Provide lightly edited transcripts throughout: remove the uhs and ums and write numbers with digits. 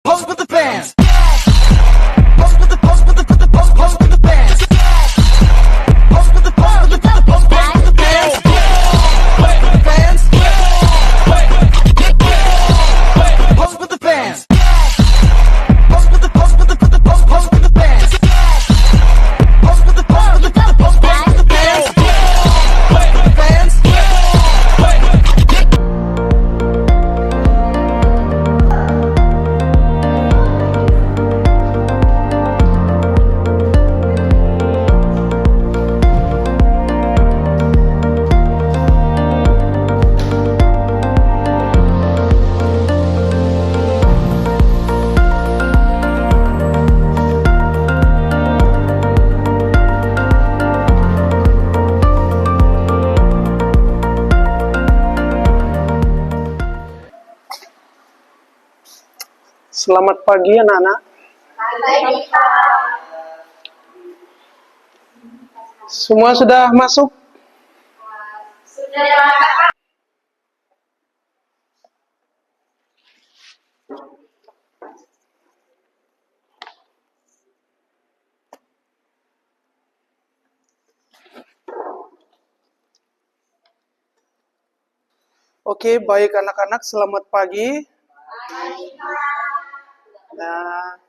Pose with the fans. Pose with the pose with the pose with the fans. Pose with the pose with the pose with the fans. Pose with the fans. Pose with the fans. Pose with the pose with the pose with the fans. Pose with the pose with the pose with the fans. Pose with the fans. Selamat pagi anak-anak. Semua sudah masuk? Oke, baik anak-anak, selamat pagi. Nah,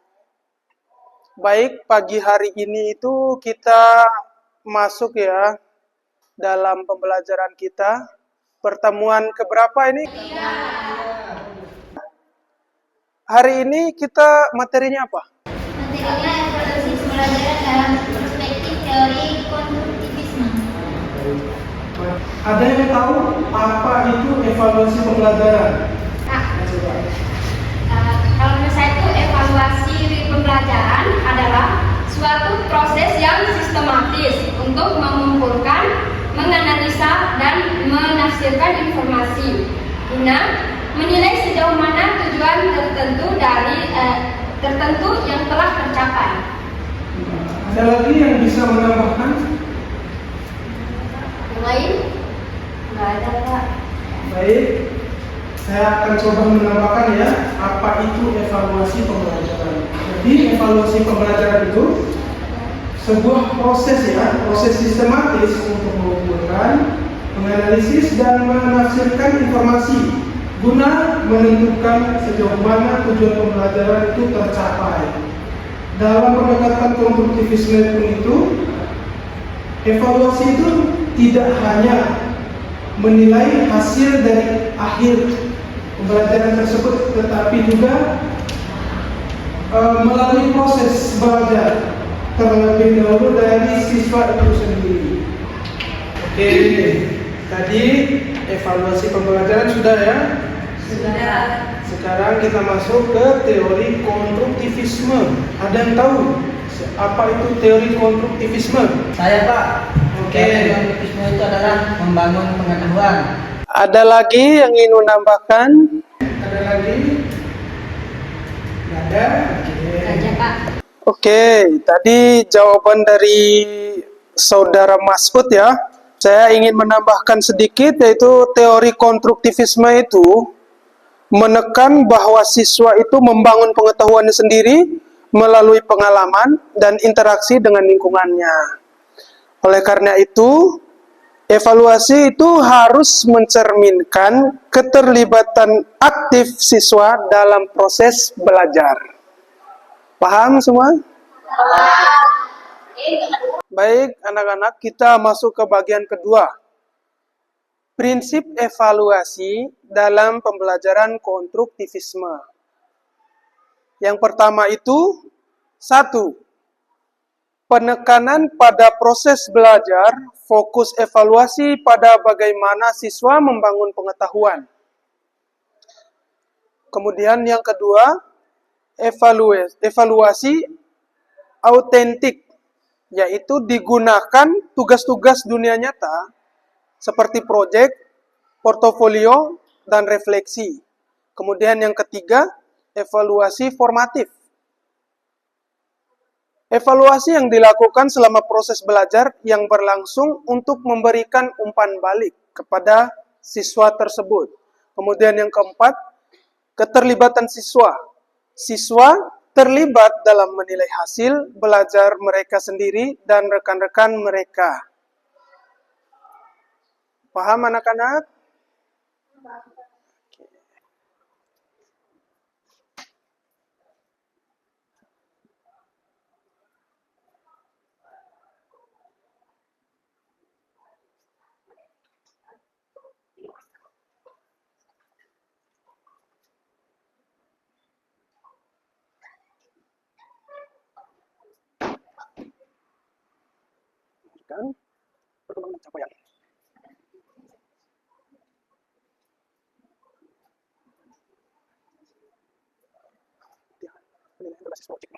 baik, pagi hari ini itu kita masuk ya dalam pembelajaran kita. Pertemuan keberapa ini? Hari ini kita materinya apa? Materinya evaluasi pembelajaran dalam perspektif teori konstruktivisme. Ada yang tahu apa itu evaluasi pembelajaran? Nah, kalau menurut saya itu evaluasi pembelajaran adalah suatu proses yang sistematis untuk mengumpulkan, menganalisa, dan menafsirkan informasi guna menilai sejauh mana tujuan tertentu yang telah tercapai. Ada lagi yang bisa menambahkan? Yang lain? Nggak ada, Pak. Baik, saya akan coba menambahkan ya, apa itu evaluasi pembelajaran. Jadi evaluasi pembelajaran itu sebuah proses ya, proses sistematis untuk mengumpulkan, menganalisis dan menafsirkan informasi guna menentukan sejauh mana tujuan pembelajaran itu tercapai. Dalam pendekatan konstruktivisme pun itu, evaluasi itu tidak hanya menilai hasil dari akhir pembelajaran tersebut, tetapi juga melalui proses belajar terlebih dahulu dari siswa itu sendiri. Oke, tadi evaluasi pembelajaran sudah ya? Sudah. Sekarang kita masuk ke teori konstruktivisme. Ada yang tahu apa itu teori konstruktivisme? Saya, Pak. Oke. Teori konstruktivisme itu adalah membangun pengetahuan. Ada lagi yang ingin menambahkan? Ada lagi? Nggak ada? Saja, Pak. Oke, tadi jawaban dari saudara Masud ya. Saya ingin menambahkan sedikit, yaitu teori konstruktivisme itu menekan bahwa siswa itu membangun pengetahuannya sendiri melalui pengalaman dan interaksi dengan lingkungannya. Oleh karena itu, evaluasi itu harus mencerminkan keterlibatan aktif siswa dalam proses belajar. Paham semua? Baik, anak-anak, kita masuk ke bagian kedua. Prinsip evaluasi dalam pembelajaran konstruktivisme. Yang pertama itu, 1. Penekanan pada proses belajar, fokus evaluasi pada bagaimana siswa membangun pengetahuan. Kemudian yang kedua, evaluasi autentik, yaitu digunakan tugas-tugas dunia nyata seperti proyek, portofolio, dan refleksi. Kemudian yang ketiga, evaluasi formatif. Evaluasi yang dilakukan selama proses belajar yang berlangsung untuk memberikan umpan balik kepada siswa tersebut. Kemudian yang keempat, keterlibatan siswa. siswa terlibat dalam menilai hasil belajar mereka sendiri dan rekan-rekan mereka. Paham anak-anak? Kan perkembangan pencapaian. Penilaian berbasis project.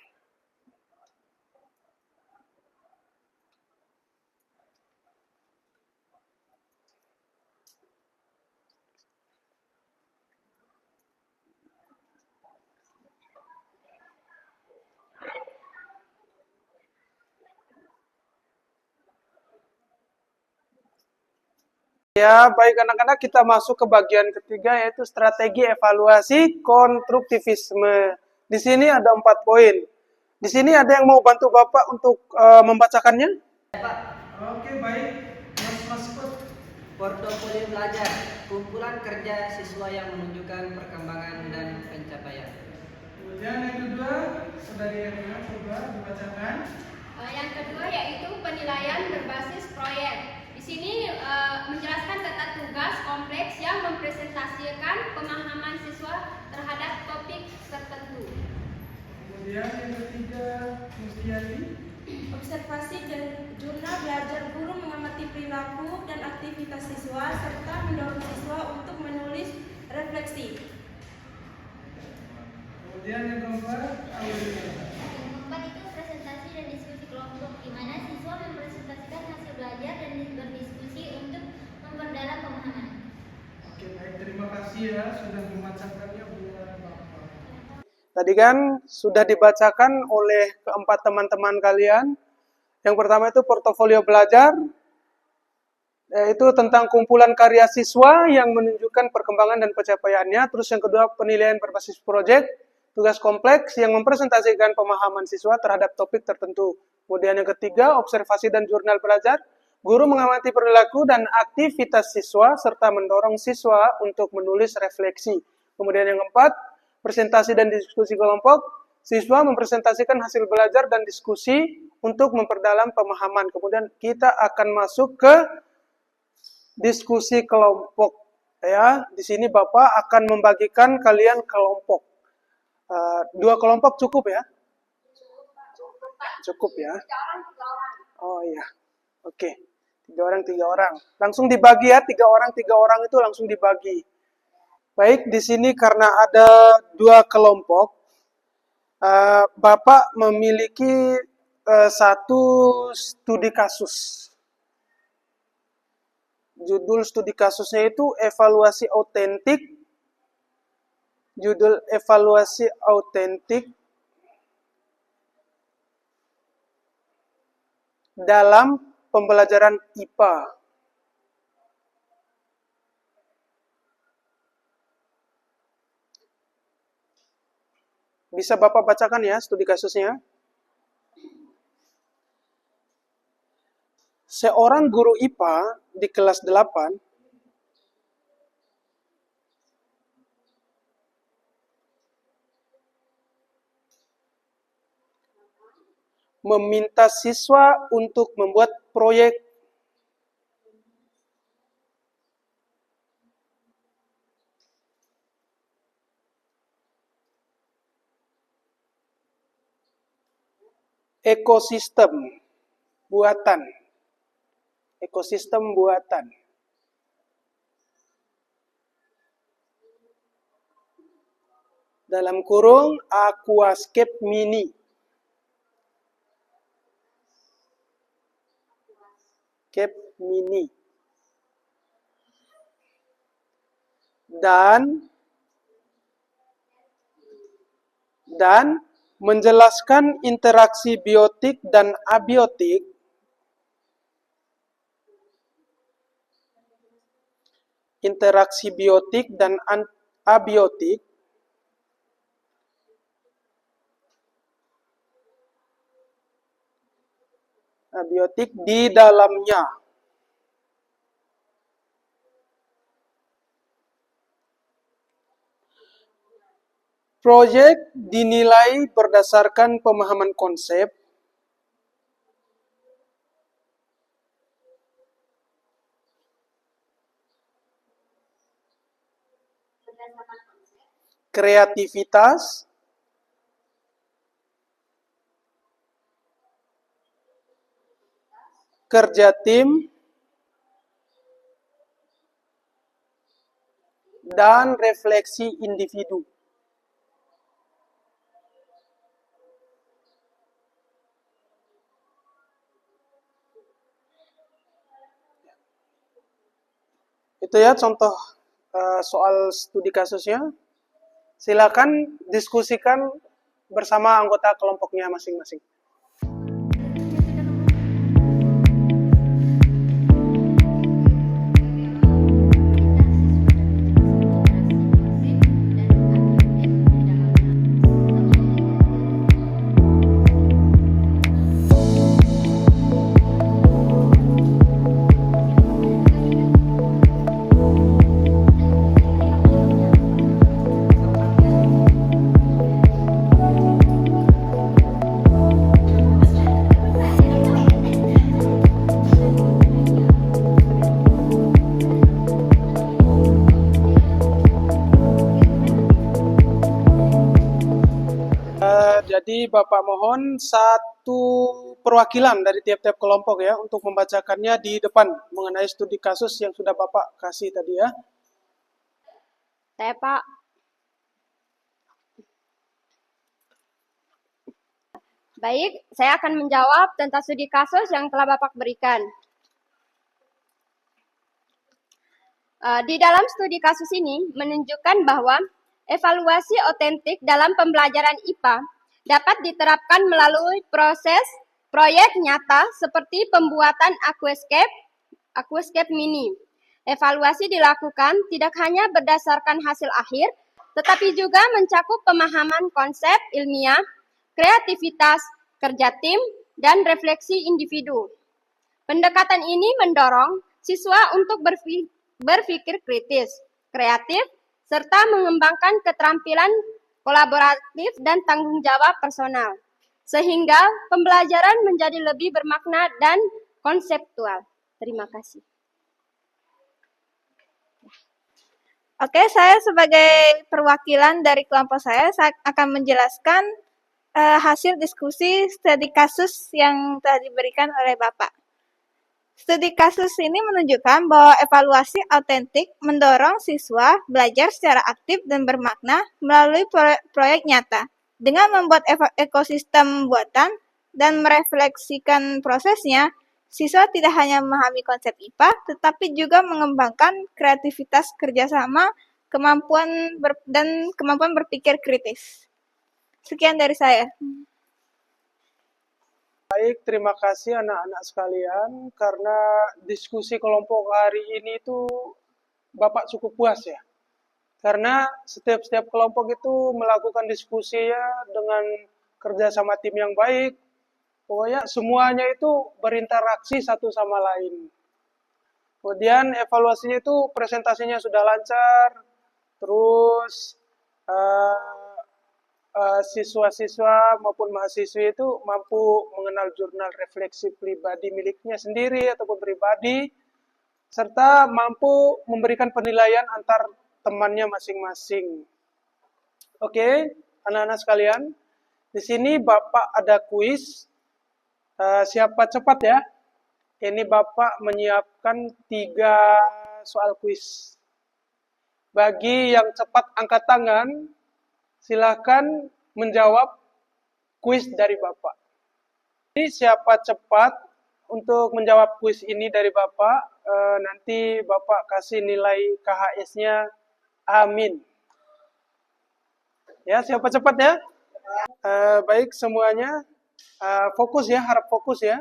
Ya, baik anak-anak, kita masuk ke bagian ketiga, yaitu strategi evaluasi konstruktivisme. Di sini ada 4 poin. Di sini ada yang mau bantu Bapak untuk membacakannya? Oke, baik. Mas Put. Portofolio belajar, kumpulan kerja siswa yang menunjukkan perkembangan dan pencapaian. Kemudian yang kedua, saudari Erna, coba dibacakan. Yang kedua yaitu penilaian berbasis proyek. Di sini menjelaskan tata tugas kompleks yang mempresentasikan pemahaman siswa terhadap topik tertentu. Kemudian yang ketiga, Mustiati. Observasi dan jurnal belajar, guru mengamati perilaku dan aktivitas siswa serta mendorong siswa untuk menulis refleksi. Kemudian yang keempat, Aulia. Yang keempat itu presentasi dan diskusi kelompok, di mana siswa mempresentasikan hasil belajar dan berdiskusi untuk memperdalam pemahaman. Oke, baik. Terima kasih ya sudah membacakannya, Bu Bapak. Tadi kan sudah dibacakan oleh keempat teman-teman kalian. Yang pertama itu portofolio belajar, yaitu tentang kumpulan karya siswa yang menunjukkan perkembangan dan pencapaiannya. Terus yang kedua, penilaian berbasis proyek, tugas kompleks yang mempresentasikan pemahaman siswa terhadap topik tertentu. Kemudian yang ketiga, observasi dan jurnal belajar, guru mengamati perilaku dan aktivitas siswa serta mendorong siswa untuk menulis refleksi. Kemudian yang keempat, presentasi dan diskusi kelompok, siswa mempresentasikan hasil belajar dan diskusi untuk memperdalam pemahaman. Kemudian kita akan masuk ke diskusi kelompok. Ya, di sini Bapak akan membagikan kalian kelompok. 2 kelompok cukup ya? Cukup ya? Oh iya, oke. 3 orang, 3 orang. Langsung dibagi ya, 3 orang, 3 orang itu langsung dibagi. Baik, di sini karena ada 2 kelompok, Bapak memiliki 1 studi kasus. Judul studi kasusnya itu evaluasi autentik. Judul evaluasi autentik dalam pembelajaran IPA. Bisa Bapak bacakan ya studi kasusnya? Seorang guru IPA di kelas 8 meminta siswa untuk membuat proyek ekosistem buatan. Ekosistem buatan. Dalam kurung Aquascape Mini. Cape Mini. Dan menjelaskan interaksi biotik dan abiotik abiotik Abiotik di dalamnya. Proyek dinilai berdasarkan pemahaman konsep, kreativitas, kerja tim, dan refleksi individu. Itu ya contoh soal studi kasusnya. Silakan diskusikan bersama anggota kelompoknya masing-masing. Jadi Bapak mohon satu perwakilan dari tiap-tiap kelompok ya untuk membacakannya di depan mengenai studi kasus yang sudah Bapak kasih tadi ya. Saya Pak. Baik, saya akan menjawab tentang studi kasus yang telah Bapak berikan. Di dalam studi kasus ini menunjukkan bahwa evaluasi otentik dalam pembelajaran IPA dapat diterapkan melalui proses proyek nyata seperti pembuatan aquascape mini. Evaluasi dilakukan tidak hanya berdasarkan hasil akhir, tetapi juga mencakup pemahaman konsep ilmiah, kreativitas, kerja tim, dan refleksi individu. Pendekatan ini mendorong siswa untuk berpikir kritis, kreatif, serta mengembangkan keterampilan kolaboratif dan tanggung jawab personal, sehingga pembelajaran menjadi lebih bermakna dan konseptual. Terima kasih. Oke, saya sebagai perwakilan dari kelompok saya akan menjelaskan hasil diskusi studi kasus yang telah diberikan oleh Bapak. Studi kasus ini menunjukkan bahwa evaluasi autentik mendorong siswa belajar secara aktif dan bermakna melalui proyek nyata. Dengan membuat ekosistem buatan dan merefleksikan prosesnya, siswa tidak hanya memahami konsep IPA, tetapi juga mengembangkan kreativitas kerjasama, kemampuan berpikir kritis. Sekian dari saya. Baik, terima kasih anak-anak sekalian karena diskusi kelompok hari ini itu Bapak cukup puas ya. Karena setiap kelompok itu melakukan diskusi ya dengan kerja sama tim yang baik. Pokoknya semuanya itu berinteraksi satu sama lain. Kemudian evaluasinya itu presentasinya sudah lancar. Terus siswa-siswa maupun mahasiswi itu mampu mengenal jurnal refleksi pribadi miliknya sendiri ataupun pribadi, serta mampu memberikan penilaian antar temannya masing-masing. Oke, anak-anak sekalian, di sini Bapak ada kuis. Siapa cepat ya? Ini Bapak menyiapkan 3 soal kuis. Bagi yang cepat angkat tangan, silakan menjawab kuis dari Bapak. Jadi siapa cepat untuk menjawab kuis ini dari Bapak, nanti Bapak kasih nilai KHS-nya amin. Ya, siapa cepat ya? Baik semuanya, fokus ya, harap fokus ya.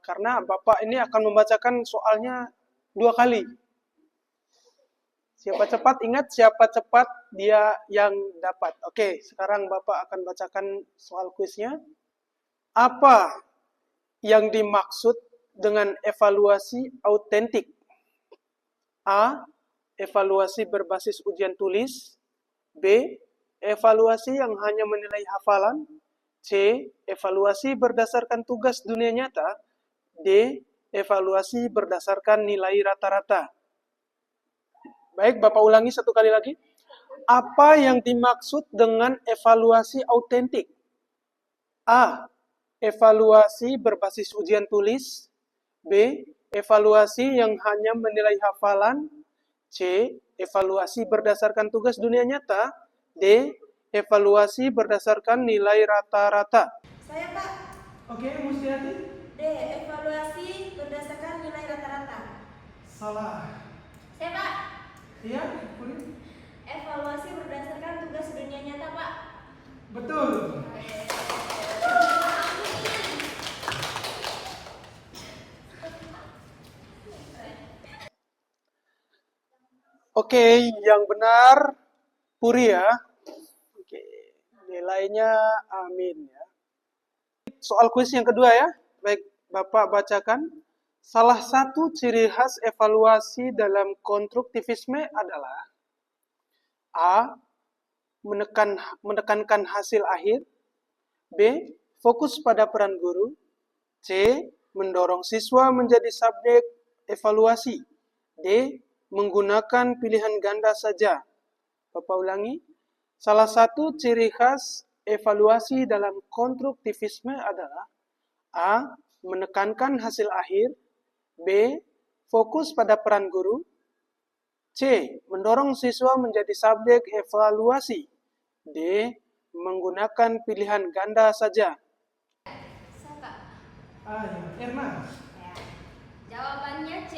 Karena Bapak ini akan membacakan soalnya 2 kali. Siapa cepat, ingat siapa cepat dia yang dapat. Oke, sekarang Bapak akan bacakan soal kuisnya. Apa yang dimaksud dengan evaluasi autentik? A. Evaluasi berbasis ujian tulis. B. Evaluasi yang hanya menilai hafalan. C. Evaluasi berdasarkan tugas dunia nyata. D. Evaluasi berdasarkan nilai rata-rata. Baik, Bapak ulangi satu kali lagi. Apa yang dimaksud dengan evaluasi autentik? A. Evaluasi berbasis ujian tulis. B. Evaluasi yang hanya menilai hafalan. C. Evaluasi berdasarkan tugas dunia nyata. D. Evaluasi berdasarkan nilai rata-rata. Saya Pak, Oke, Mustiati? D. Evaluasi berdasarkan nilai rata-rata. Salah. Saya Pak, Iya, Puri? Evaluasi berdasarkan tugas dunia nyata Pak. Betul. Oke, yang benar Puri ya. Oke, nilainya amin ya. Soal kuis yang kedua ya. Baik, Bapak bacakan. Salah satu ciri khas evaluasi dalam konstruktivisme adalah A. Menekankan hasil akhir. B. Fokus pada peran guru. C. Mendorong siswa menjadi subjek evaluasi. D. Menggunakan pilihan ganda saja. Bapak ulangi. Salah satu ciri khas evaluasi dalam konstruktivisme adalah A. Menekankan hasil akhir. B. Fokus pada peran guru. C. Mendorong siswa menjadi subjek evaluasi. D. Menggunakan pilihan ganda saja. Saya Pak. Ya. Erna? Jawabannya C.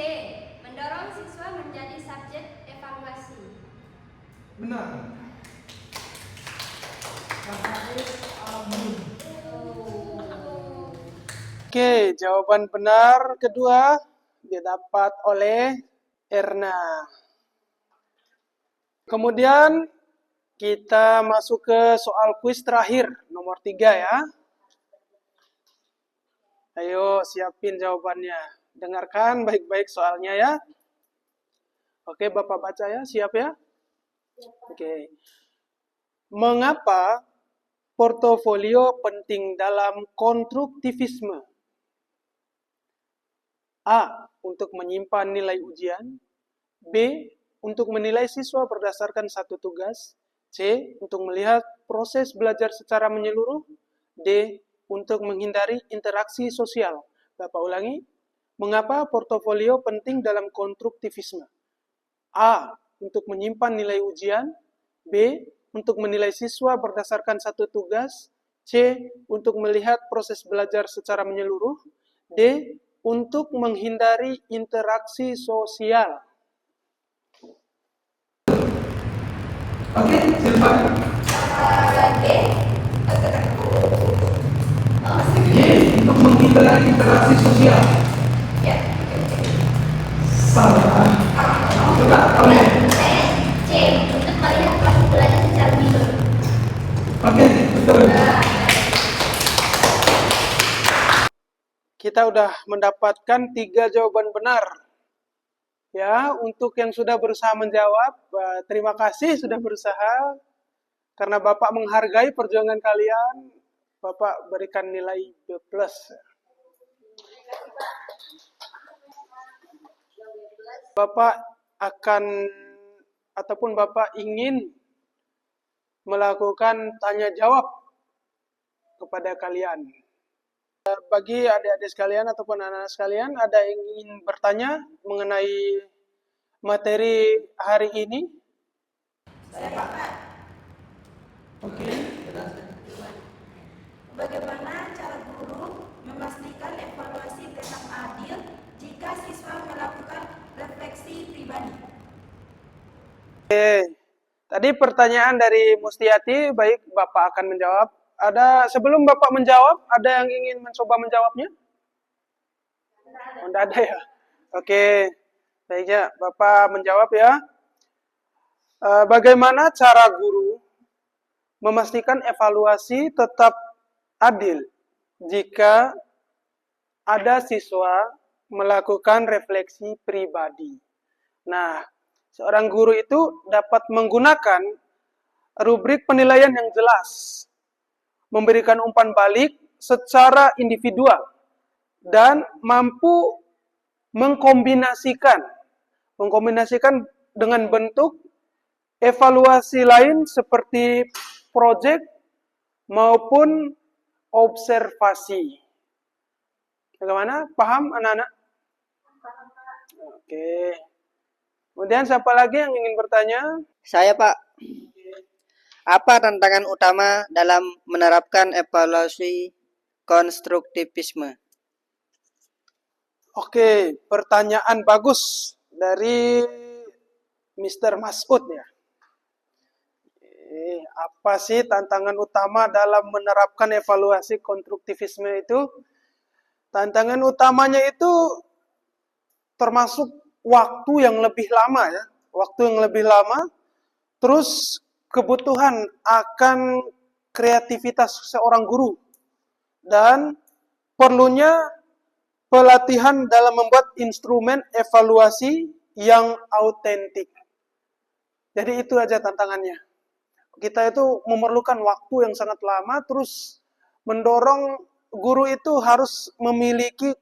Mendorong siswa menjadi subjek evaluasi. Benar. Amin. Oke, jawaban benar kedua didapat oleh Erna. Kemudian kita masuk ke soal kuis terakhir, nomor 3 ya. Ayo siapin jawabannya. Dengarkan baik-baik soalnya ya. Oke, Bapak baca ya, siap ya? Oke. Mengapa portofolio penting dalam konstruktivisme? A. Untuk menyimpan nilai ujian. B. Untuk menilai siswa berdasarkan satu tugas. C. Untuk melihat proses belajar secara menyeluruh. D. Untuk menghindari interaksi sosial. Bapak ulangi. Mengapa portofolio penting dalam konstruktivisme? A. Untuk menyimpan nilai ujian. B. Untuk menilai siswa berdasarkan satu tugas. C. Untuk melihat proses belajar secara menyeluruh. D. Untuk menghindari interaksi sosial. Oke, silakan. Y. Untuk menghindari interaksi sosial. Salah. Benar, oleh. C. Untuk melihat proses belajar secara menyeluruh. Oke, betul. Kita udah mendapatkan 3 jawaban benar. Ya, untuk yang sudah berusaha menjawab, terima kasih sudah berusaha. Karena Bapak menghargai perjuangan kalian, Bapak berikan nilai B+. Bapak akan ataupun Bapak ingin melakukan tanya jawab kepada kalian. Bagi adik-adik sekalian ataupun anak-anak sekalian, ada yang ingin bertanya mengenai materi hari ini? Oke. Bagaimana cara guru memastikan evaluasi tetap adil jika siswa melakukan refleksi pribadi? Oke. Tadi pertanyaan dari Mustiati, baik Bapak akan menjawab. Sebelum Bapak menjawab, ada yang ingin mencoba menjawabnya? Tidak ada ya? Oke, baiknya Bapak menjawab ya. Bagaimana cara guru memastikan evaluasi tetap adil jika ada siswa melakukan refleksi pribadi. Nah, seorang guru itu dapat menggunakan rubrik penilaian yang jelas, memberikan umpan balik secara individual, dan mampu mengkombinasikan dengan bentuk evaluasi lain seperti proyek maupun observasi. Bagaimana? Paham anak-anak? Oke. Kemudian siapa lagi yang ingin bertanya? Saya, Pak. Apa tantangan utama dalam menerapkan evaluasi konstruktivisme? Oke, pertanyaan bagus dari Mr. Masud ya. Apa sih tantangan utama dalam menerapkan evaluasi konstruktivisme itu? Tantangan utamanya itu termasuk waktu yang lebih lama ya. Waktu yang lebih lama, terus kebutuhan akan kreativitas seorang guru, dan perlunya pelatihan dalam membuat instrumen evaluasi yang autentik. Jadi itu aja tantangannya. Kita itu memerlukan waktu yang sangat lama, terus mendorong guru itu harus memiliki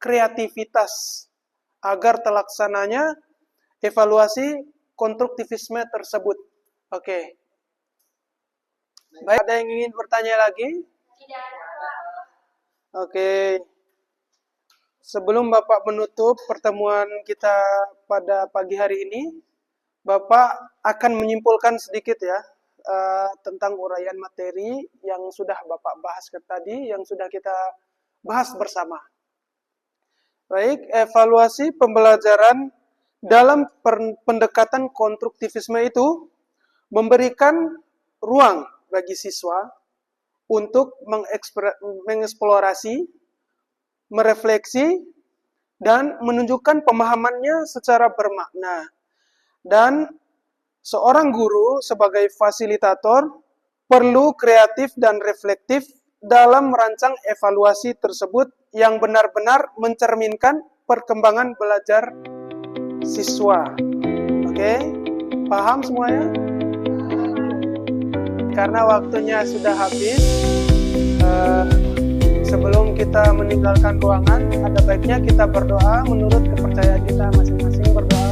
kreativitas agar terlaksananya evaluasi konstruktivisme tersebut. Oke. Baik, ada yang ingin bertanya lagi? Tidak ada, Pak. Oke. Sebelum Bapak menutup pertemuan kita pada pagi hari ini, Bapak akan menyimpulkan sedikit ya tentang uraian materi yang sudah Bapak bahas tadi, yang sudah kita bahas bersama. Baik, evaluasi pembelajaran dalam pendekatan konstruktivisme itu memberikan ruang bagi siswa untuk mengeksplorasi, merefleksi, dan menunjukkan pemahamannya secara bermakna. Dan seorang guru sebagai fasilitator perlu kreatif dan reflektif dalam merancang evaluasi tersebut yang benar-benar mencerminkan perkembangan belajar siswa. Oke, paham semuanya? Karena waktunya sudah habis, sebelum kita meninggalkan ruangan, ada baiknya kita berdoa menurut kepercayaan kita masing-masing. Berdoa.